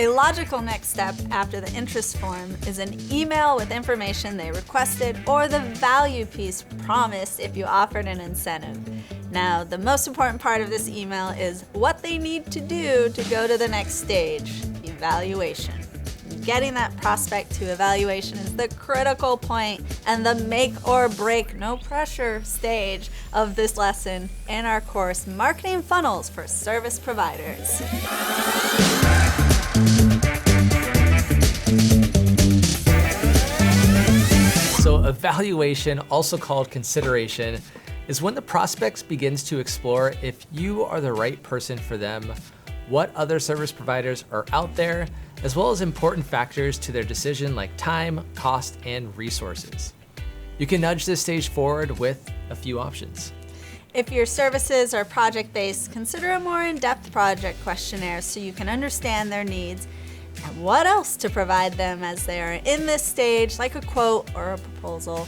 A logical next step after the interest form is an email with information they requested or the value piece promised if you offered an incentive. Now, the most important part of this email is what they need to do to go to the next stage, evaluation. Getting that prospect to evaluation is the critical point and the make or break, no pressure stage of this lesson in our course, Marketing Funnels for Service Providers. So evaluation, also called consideration, is when the prospect begins to explore if you are the right person for them, what other service providers are out there, as well as important factors to their decision like time, cost, and resources. You can nudge this stage forward with a few options. If your services are project-based, consider a more in-depth project questionnaire so you can understand their needs and what else to provide them as they are in this stage, like a quote or a proposal.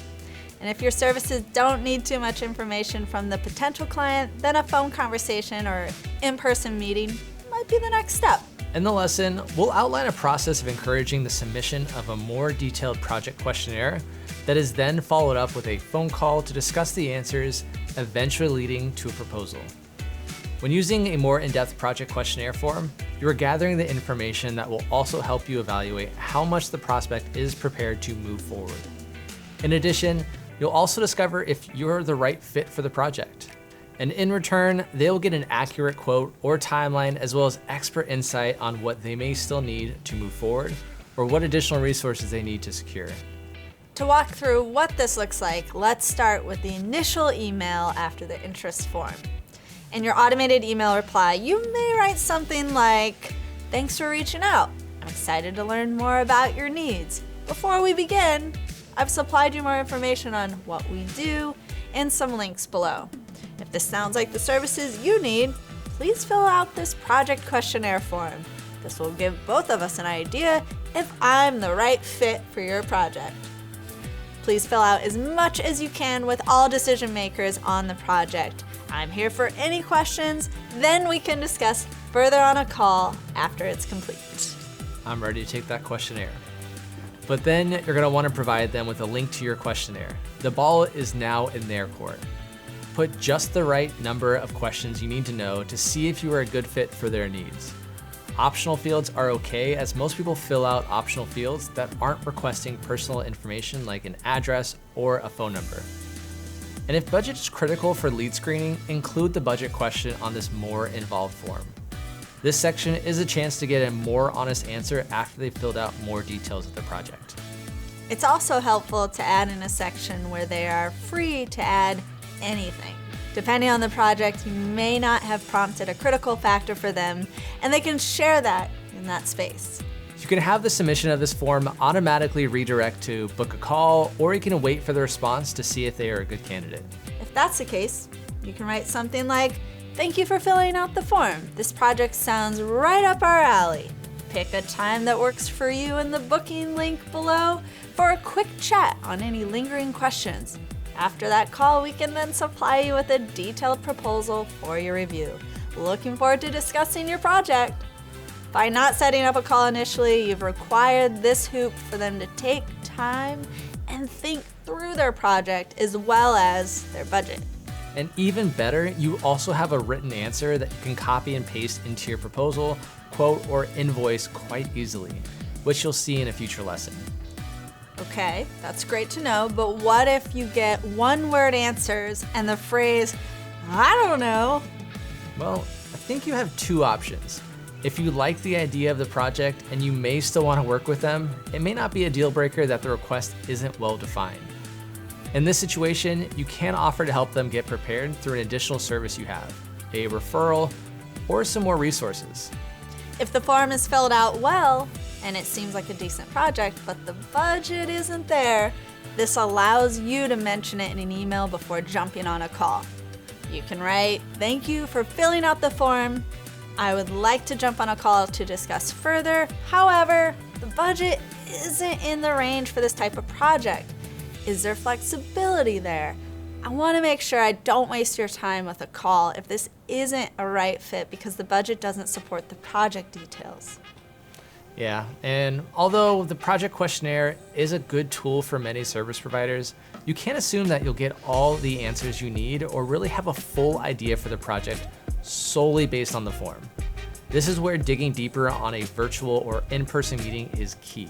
And if your services don't need too much information from the potential client, then a phone conversation or in-person meeting might be the next step. In the lesson, we'll outline a process of encouraging the submission of a more detailed project questionnaire that is then followed up with a phone call to discuss the answers, eventually leading to a proposal. When using a more in-depth project questionnaire form, you are gathering the information that will also help you evaluate how much the prospect is prepared to move forward. In addition, you'll also discover if you're the right fit for the project. And in return, they'll get an accurate quote or timeline, as well as expert insight on what they may still need to move forward or what additional resources they need to secure. To walk through what this looks like, let's start with the initial email after the interest form. In your automated email reply, you may write something like, "Thanks for reaching out. I'm excited to learn more about your needs. Before we begin, I've supplied you more information on what we do and some links below. If this sounds like the services you need, please fill out this project questionnaire form. This will give both of us an idea if I'm the right fit for your project. Please fill out as much as you can with all decision makers on the project. I'm here for any questions, then we can discuss further on a call after it's complete." I'm ready to take that questionnaire. But then you're gonna wanna provide them with a link to your questionnaire. The ball is now in their court. Put just the right number of questions you need to know to see if you are a good fit for their needs. Optional fields are okay, as most people fill out optional fields that aren't requesting personal information like an address or a phone number. And if budget is critical for lead screening, include the budget question on this more involved form. This section is a chance to get a more honest answer after they've filled out more details of the project. It's also helpful to add in a section where they are free to add anything. Depending on the project, you may not have prompted a critical factor for them, and they can share that in that space. You can have the submission of this form automatically redirect to book a call, or you can wait for the response to see if they are a good candidate. If that's the case, you can write something like, "Thank you for filling out the form. This project sounds right up our alley. Pick a time that works for you in the booking link below for a quick chat on any lingering questions. After that call, we can then supply you with a detailed proposal for your review. Looking forward to discussing your project." By not setting up a call initially, you've required this hoop for them to take time and think through their project as well as their budget. And even better, you also have a written answer that you can copy and paste into your proposal, quote, or invoice quite easily, which you'll see in a future lesson. Okay, that's great to know, but what if you get one-word answers and the phrase, "I don't know"? Well, I think you have two options. If you like the idea of the project and you may still want to work with them, it may not be a deal breaker that the request isn't well defined. In this situation, you can offer to help them get prepared through an additional service you have, a referral, or some more resources. If the form is filled out well, and it seems like a decent project, but the budget isn't there, this allows you to mention it in an email before jumping on a call. You can write, "Thank you for filling out the form. I would like to jump on a call to discuss further. However, the budget isn't in the range for this type of project. Is there flexibility there? I want to make sure I don't waste your time with a call if this isn't a right fit because the budget doesn't support the project details." Yeah, and although the project questionnaire is a good tool for many service providers, you can't assume that you'll get all the answers you need or really have a full idea for the project solely based on the form. This is where digging deeper on a virtual or in-person meeting is key.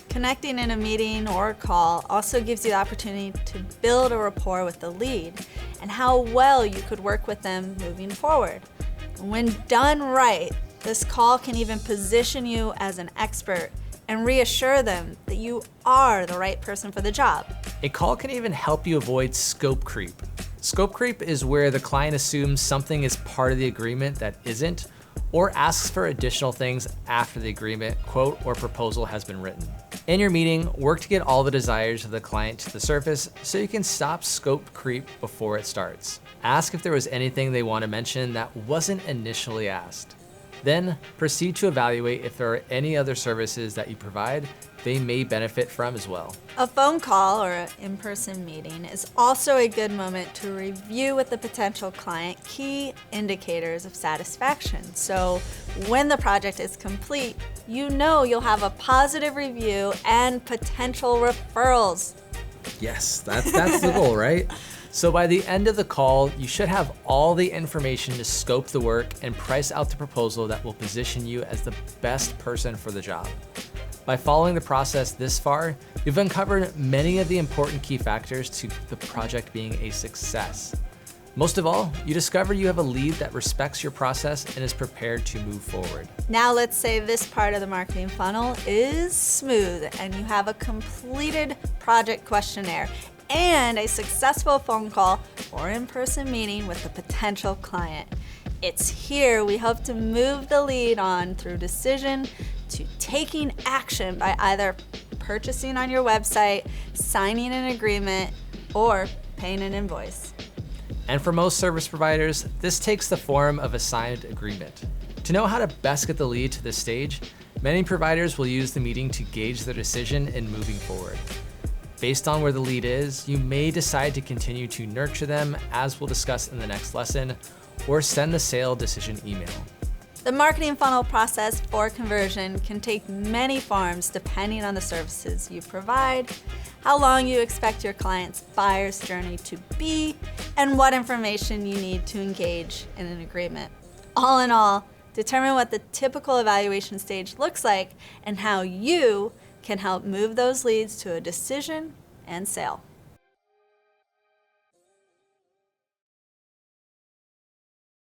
Connecting in a meeting or a call also gives you the opportunity to build a rapport with the lead and how well you could work with them moving forward. When done right, this call can even position you as an expert and reassure them that you are the right person for the job. A call can even help you avoid scope creep. Scope creep is where the client assumes something is part of the agreement that isn't, or asks for additional things after the agreement, quote, or proposal has been written. In your meeting, work to get all the desires of the client to the surface so you can stop scope creep before it starts. Ask if there was anything they want to mention that wasn't initially asked. Then proceed to evaluate if there are any other services that you provide they may benefit from as well. A phone call or an in-person meeting is also a good moment to review with the potential client key indicators of satisfaction. So when the project is complete, you know you'll have a positive review and potential referrals. Yes, that's the goal, right? So by the end of the call, you should have all the information to scope the work and price out the proposal that will position you as the best person for the job. By following the process this far, you've uncovered many of the important key factors to the project being a success. Most of all, you discover you have a lead that respects your process and is prepared to move forward. Now let's say this part of the marketing funnel is smooth and you have a completed project questionnaire and a successful phone call or in-person meeting with a potential client. It's here we hope to move the lead on through decision to taking action by either purchasing on your website, signing an agreement, or paying an invoice. And for most service providers, this takes the form of a signed agreement. To know how to best get the lead to this stage, many providers will use the meeting to gauge their decision in moving forward. Based on where the lead is, you may decide to continue to nurture them, as we'll discuss in the next lesson, or send the sale decision email. The marketing funnel process for conversion can take many forms depending on the services you provide, how long you expect your client's buyer's journey to be, and what information you need to engage in an agreement. All in all, determine what the typical evaluation stage looks like and how you can help move those leads to a decision and sale.